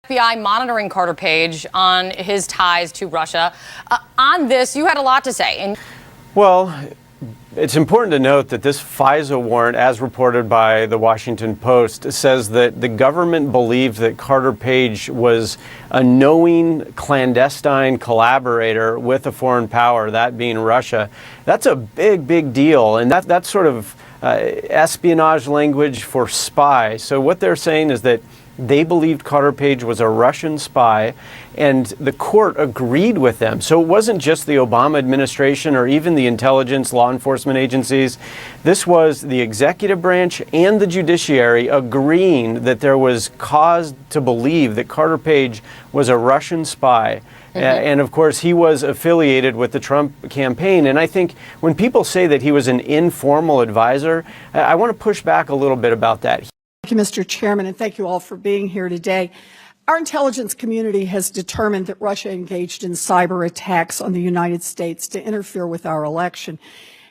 FBI monitoring Carter Page on his ties to Russia. On this, you had a lot to say. Well, it's important to note that this FISA warrant, as reported by the Washington Post, says that the government believed that Carter Page was a knowing clandestine collaborator with a foreign power, that being Russia. That's a big, big deal. And that's sort of espionage language for spy. So what they're saying is that they believed Carter Page was a Russian spy, and the court agreed with them. So it wasn't just the Obama administration or even the intelligence law enforcement agencies. This was the executive branch and the judiciary agreeing that there was cause to believe that Carter Page was a Russian spy. And of course, he was affiliated with the Trump campaign. And I think when people say that he was an informal advisor, I want to push back a little bit about that. Thank you, Mr. Chairman, and thank you all for being here today. Our intelligence community has determined that Russia engaged in cyber attacks on the United States to interfere with our election.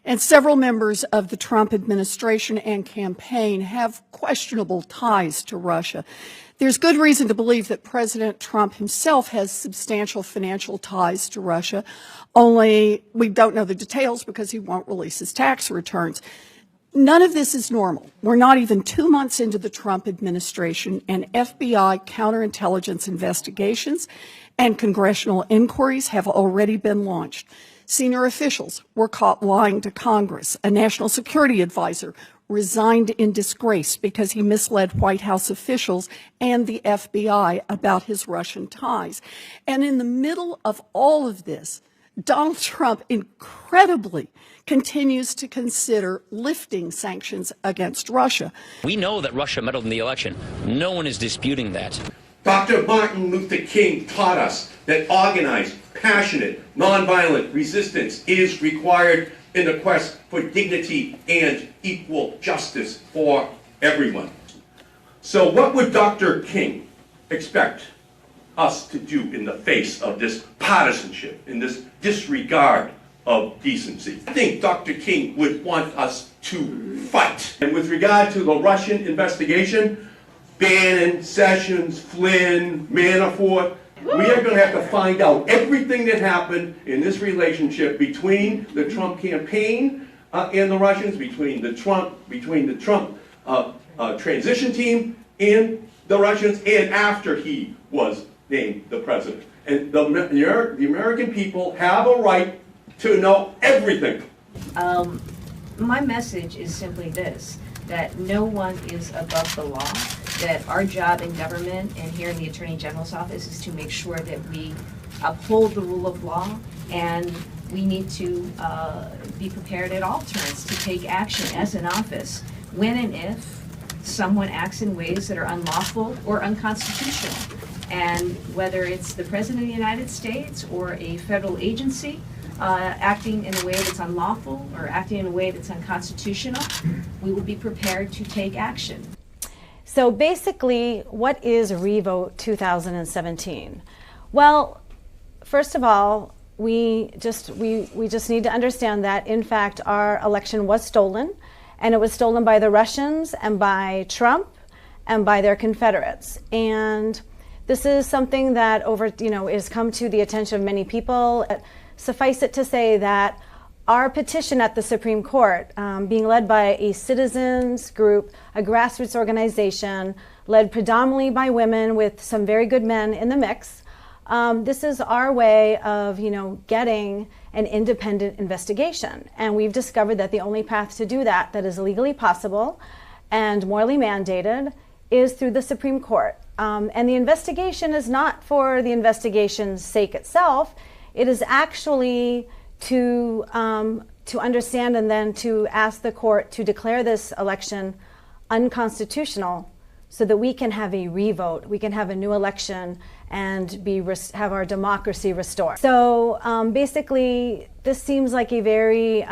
And several members of the Trump administration and campaign have questionable ties to Russia. There's good reason to believe that President Trump himself has substantial financial ties to Russia, only we don't know the details because he won't release his tax returns. None of this is normal. We're not even 2 months into the Trump administration, and FBI counterintelligence investigations and congressional inquiries have already been launched. Senior officials were caught lying to Congress. A national security advisor resigned in disgrace because he misled White House officials and the FBI about his Russian ties. And in the middle of all of this, Donald Trump incredibly continues to consider lifting sanctions against Russia. We know that Russia meddled in the election. No one is disputing that. Dr. Martin Luther King taught us that organized, passionate, nonviolent resistance is required in the quest for dignity and equal justice for everyone. So what would Dr. King expect us to do in the face of this partisanship, in this disregard of decency? I think Dr. King would want us to fight. And with regard to the Russian investigation, Bannon, Sessions, Flynn, Manafort, we are going to have to find out everything that happened in this relationship between the Trump campaign and the Russians, between the Trump transition team and the Russians, and after he was named the president. And the American people have a right to know everything. My message is simply this, that no one is above the law, that our job in government and here in the Attorney General's office is to make sure that we uphold the rule of law, and we need to be prepared at all turns to take action as an office when and if someone acts in ways that are unlawful or unconstitutional. And whether it's the President of the United States or a federal agency acting in a way that's unlawful or acting in a way that's unconstitutional, we will be prepared to take action. So basically, what is Revote 2017? Well, first of all, we just need to understand that, in fact, our election was stolen, and it was stolen by the Russians and by Trump and by their Confederates. And this is something that has come to the attention of many people. Suffice it to say that our petition at the Supreme Court, being led by a citizens group, a grassroots organization, led predominantly by women with some very good men in the mix, this is our way of, getting an independent investigation. And we've discovered that the only path to do that is legally possible and morally mandated is through the Supreme Court. And the investigation is not for the investigation's sake itself. It is actually to understand and then to ask the court to declare this election unconstitutional so that we can have a revote, we can have a new election and have our democracy restored. So basically, this seems like a very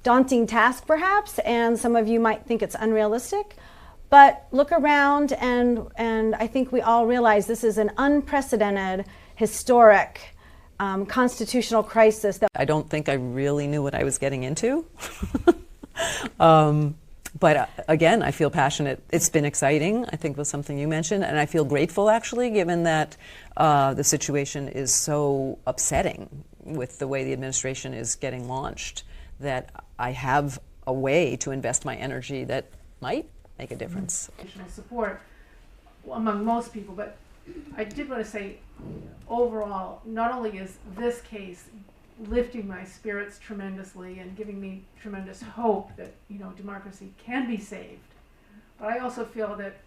daunting task perhaps, and some of you might think it's unrealistic. But look around, and I think we all realize this is an unprecedented, historic, constitutional crisis. I don't think I really knew what I was getting into. But again, I feel passionate. It's been exciting, I think was something you mentioned, and I feel grateful actually, given that the situation is so upsetting with the way the administration is getting launched, that I have a way to invest my energy that might make a difference. Support among most people, but I did want to say, overall, not only is this case lifting my spirits tremendously and giving me tremendous hope that, you know, democracy can be saved, but I also feel that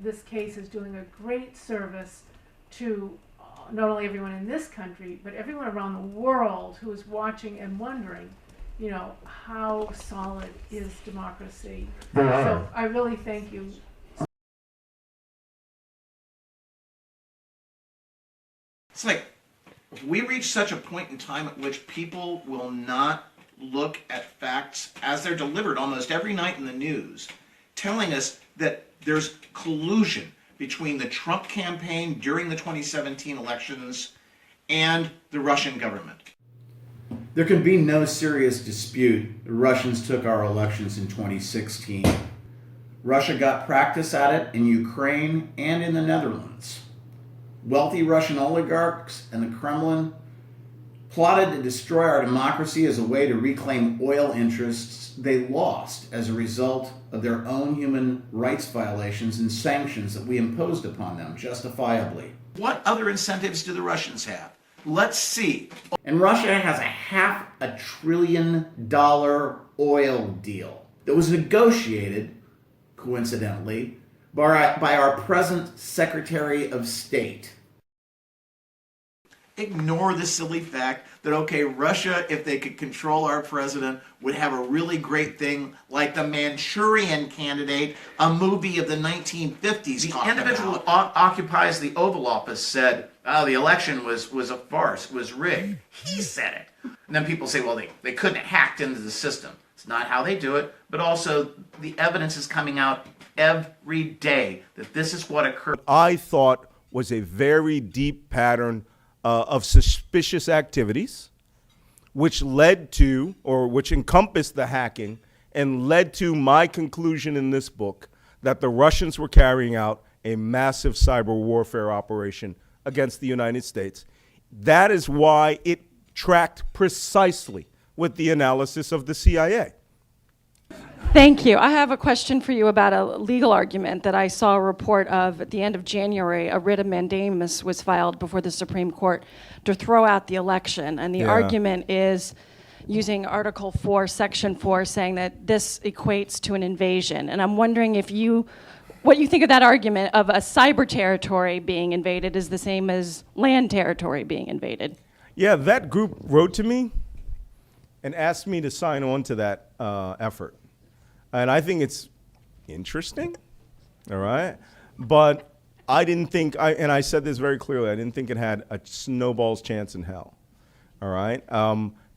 this case is doing a great service to not only everyone in this country, but everyone around the world who is watching and wondering, you know, how solid is democracy. So I really thank you. It's like we reach such a point in time at which people will not look at facts as they're delivered almost every night in the news, telling us that there's collusion between the Trump campaign during the 2017 elections and the Russian government. There can be no serious dispute the Russians took our elections in 2016. Russia got practice at it in Ukraine and in the Netherlands. Wealthy Russian oligarchs and the Kremlin plotted to destroy our democracy as a way to reclaim oil interests they lost as a result of their own human rights violations and sanctions that we imposed upon them justifiably. What other incentives do the Russians have? Let's see. And Russia has a $500 billion oil deal that was negotiated, coincidentally, by our present Secretary of State. Ignore the silly fact that, okay, Russia, if they could control our president, would have a really great thing like the Manchurian Candidate, a movie of the 1950s. The individual who occupies the Oval Office said, oh, the election was a farce, was rigged. He said it. And then people say, well, they couldn't have hacked into the system. It's not how they do it, but also the evidence is coming out every day that this is what occurred. I thought was a very deep pattern of suspicious activities, which led to, or which encompassed the hacking, and led to my conclusion in this book that the Russians were carrying out a massive cyber warfare operation against the United States. That is why it tracked precisely with the analysis of the CIA. Thank you. I have a question for you about a legal argument that I saw a report of at the end of January. A writ of mandamus was filed before the Supreme Court to throw out the election. And the argument is using Article 4, Section 4, saying that this equates to an invasion. And I'm wondering what you think of that argument of a cyber territory being invaded is the same as land territory being invaded. Yeah, that group wrote to me and asked me to sign on to that effort. And I think it's interesting, all right? But I didn't think, and I said this very clearly, I didn't think it had a snowball's chance in hell, all right?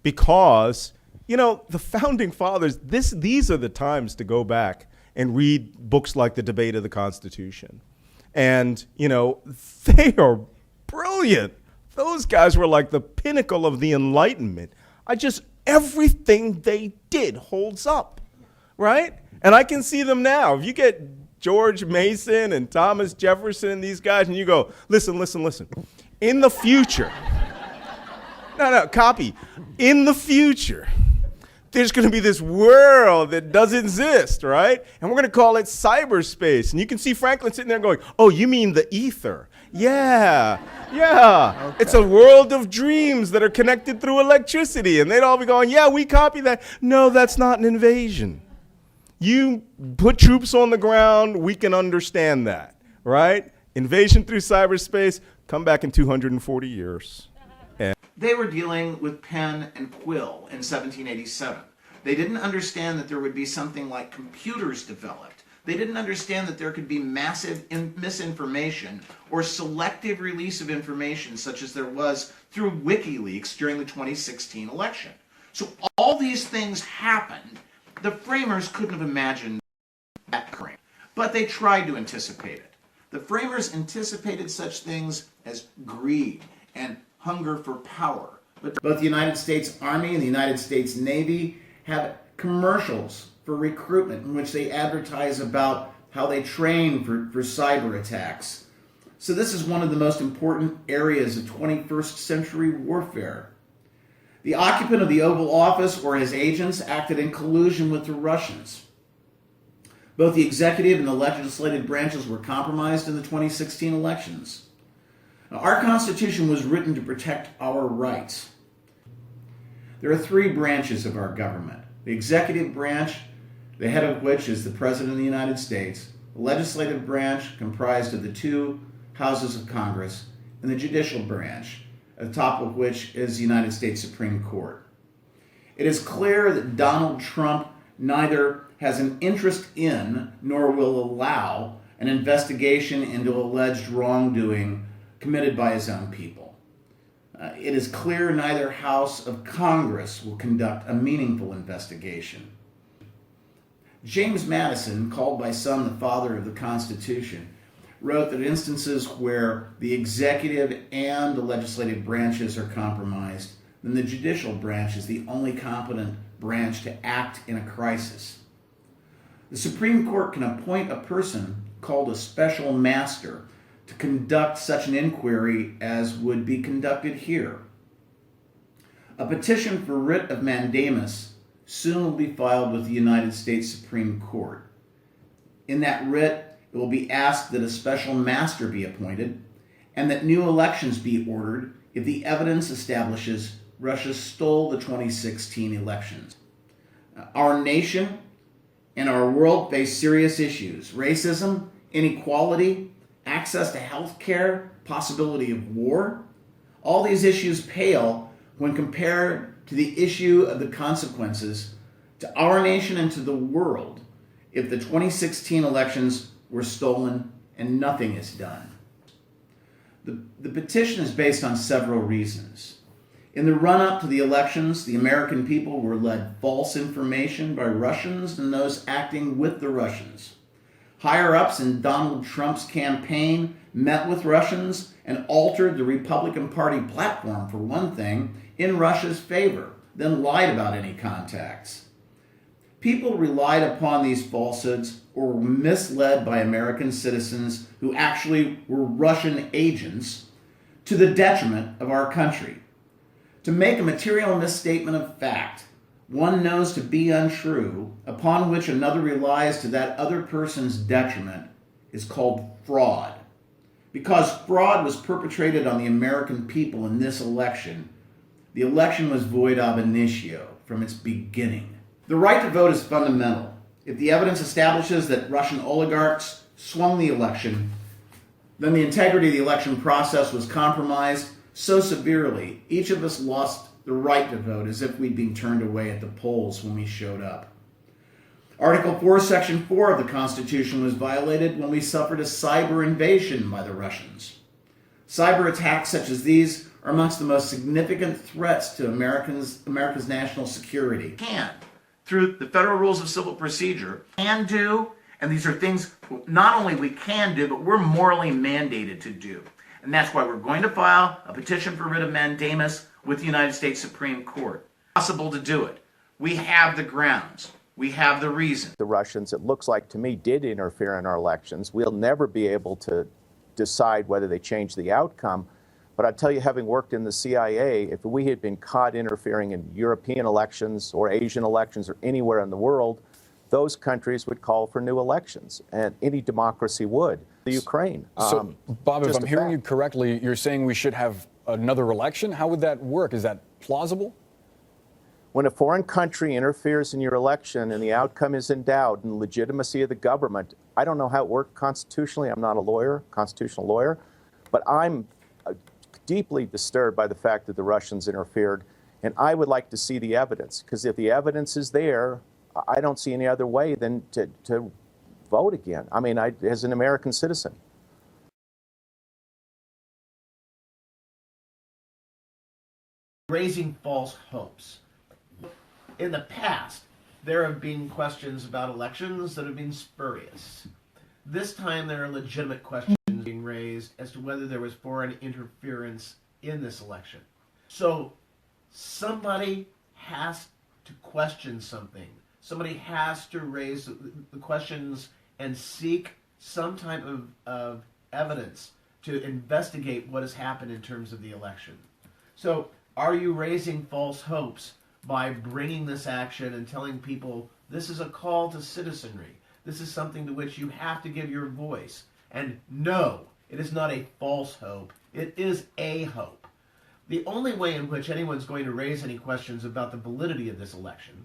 Because, you know, the Founding Fathers, these are the times to go back and read books like The Debate of the Constitution. And, you know, they are brilliant. Those guys were like the pinnacle of the Enlightenment. Everything they did holds up. Right? And I can see them now. If you get George Mason and Thomas Jefferson and these guys, and you go, listen. In the future, copy. In the future, there's going to be this world that doesn't exist, right? And we're going to call it cyberspace. And you can see Franklin sitting there going, oh, you mean the ether? Yeah. Okay. It's a world of dreams that are connected through electricity. And they'd all be going, yeah, we copy that. No, that's not an invasion. You put troops on the ground, we can understand that, right? Invasion through cyberspace, come back in 240 years. They were dealing with pen and quill in 1787. They didn't understand that there would be something like computers developed. They didn't understand that there could be massive misinformation or selective release of information such as there was through WikiLeaks during the 2016 election. So all these things happened. The framers couldn't have imagined that occurring, but they tried to anticipate it. The framers anticipated such things as greed and hunger for power. But both the United States Army and the United States Navy have commercials for recruitment, in which they advertise about how they train for cyber attacks. So this is one of the most important areas of 21st century warfare. The occupant of the Oval Office or his agents acted in collusion with the Russians. Both the executive and the legislative branches were compromised in the 2016 elections. Now, our Constitution was written to protect our rights. There are three branches of our government. The executive branch, the head of which is the President of the United States, the legislative branch, comprised of the two houses of Congress, and the judicial branch, at the top of which is the United States Supreme Court. It is clear that Donald Trump neither has an interest in nor will allow an investigation into alleged wrongdoing committed by his own people. It is clear neither house of Congress will conduct a meaningful investigation. James Madison, called by some the father of the Constitution, wrote that instances where the executive and the legislative branches are compromised, then the judicial branch is the only competent branch to act in a crisis. The Supreme Court can appoint a person called a special master to conduct such an inquiry as would be conducted here. A petition for writ of mandamus soon will be filed with the United States Supreme Court. In that writ, it will be asked that a special master be appointed and that new elections be ordered if the evidence establishes Russia stole the 2016 elections. Our nation and our world face serious issues: racism, inequality, access to health care, possibility of war. All these issues pale when compared to the issue of the consequences to our nation and to the world if the 2016 elections were stolen and nothing is done. The petition is based on several reasons. In the run-up to the elections, the American people were led false information by Russians and those acting with the Russians. Higher-ups in Donald Trump's campaign met with Russians and altered the Republican Party platform, for one thing, in Russia's favor, then lied about any contacts. People relied upon these falsehoods or were misled by American citizens who actually were Russian agents to the detriment of our country. To make a material misstatement of fact one knows to be untrue, upon which another relies to that other person's detriment, is called fraud. Because fraud was perpetrated on the American people in this election, the election was void ab initio from its beginning. The right to vote is fundamental. If the evidence establishes that Russian oligarchs swung the election, then the integrity of the election process was compromised so severely, each of us lost the right to vote as if we'd been turned away at the polls when we showed up. Article 4, Section 4 of the Constitution was violated when we suffered a cyber invasion by the Russians. Cyber attacks such as these are amongst the most significant threats to America's national security. Can, through the federal rules of civil procedure, can do, and these are things not only we can do, but we're morally mandated to do. And that's why we're going to file a petition for writ of mandamus with the United States Supreme Court. It's possible to do it. We have the grounds. We have the reason. The Russians, it looks like to me, did interfere in our elections. We'll never be able to decide whether they changed the outcome. But I tell you, having worked in the CIA, if we had been caught interfering in European elections or Asian elections or anywhere in the world, those countries would call for new elections, and any democracy would. The Ukraine. So, Bob, if I'm hearing you correctly, you're saying we should have another election? How would that work? Is that plausible? When a foreign country interferes in your election and the outcome is in doubt and the legitimacy of the government, I don't know how it worked constitutionally. I'm not a lawyer, constitutional lawyer, but I'm deeply disturbed by the fact that the Russians interfered, and I would like to see the evidence, because if the evidence is there, I don't see any other way than to vote again. I mean, as an American citizen. Raising false hopes. In the past, there have been questions about elections that have been spurious. This time there are legitimate questions being raised as to whether there was foreign interference in this election. So somebody has to question something. Somebody has to raise the questions and seek some type of evidence to investigate what has happened in terms of the election. So are you raising false hopes by bringing this action and telling people this is a call to citizenry? This is something to which you have to give your voice. And no, it is not a false hope. It is a hope. The only way in which anyone's going to raise any questions about the validity of this election,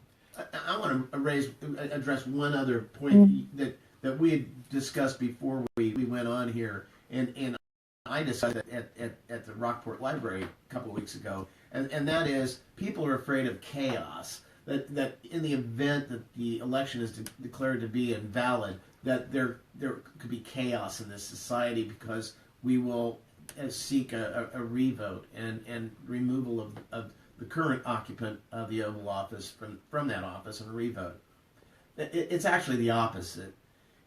I want to address one other point that we had discussed before we went on here, and I decided at the Rockport Library a couple of weeks ago, and that is people are afraid of chaos, that in the event that the election is declared to be invalid, that there could be chaos in this society because we will seek a revote and removal of the current occupant of the Oval Office from that office and a revote. It's actually the opposite.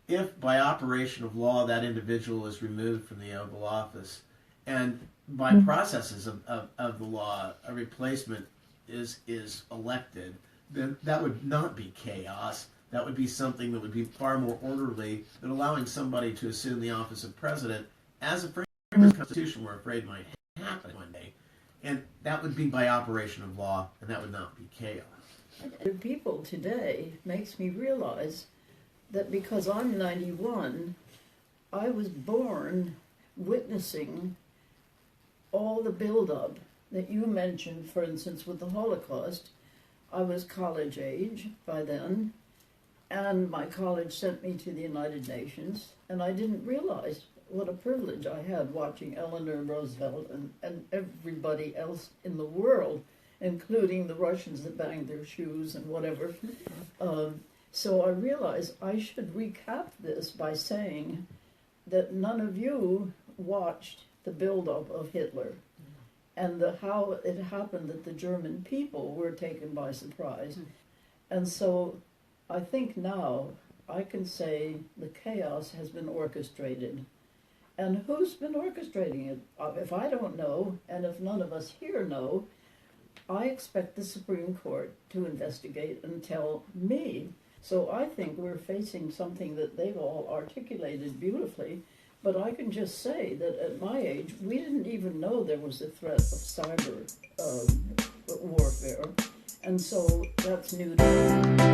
If by operation of law that individual is removed from the Oval Office and by processes of the law a replacement is elected, then that would not be chaos. That would be something that would be far more orderly than allowing somebody to assume the office of president, as a framers' constitution we're afraid might happen one day. And that would be by operation of law, and that would not be chaos. The people today makes me realize that because I'm 91, I was born witnessing all the buildup that you mentioned, for instance, with the Holocaust. I was college age by then, and my college sent me to the United Nations, and I didn't realize what a privilege I had watching Eleanor Roosevelt and everybody else in the world, including the Russians that banged their shoes and whatever. So I realized I should recap this by saying that none of you watched the buildup of Hitler and how it happened that the German people were taken by surprise. And so I think now I can say the chaos has been orchestrated. And who's been orchestrating it? If I don't know, and if none of us here know, I expect the Supreme Court to investigate and tell me. So I think we're facing something that they've all articulated beautifully, but I can just say that at my age, we didn't even know there was a threat of cyber warfare. And so that's new to me.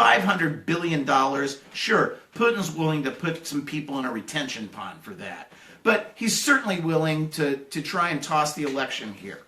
$500 billion, sure, Putin's willing to put some people in a retention pond for that. But he's certainly willing to try and toss the election here.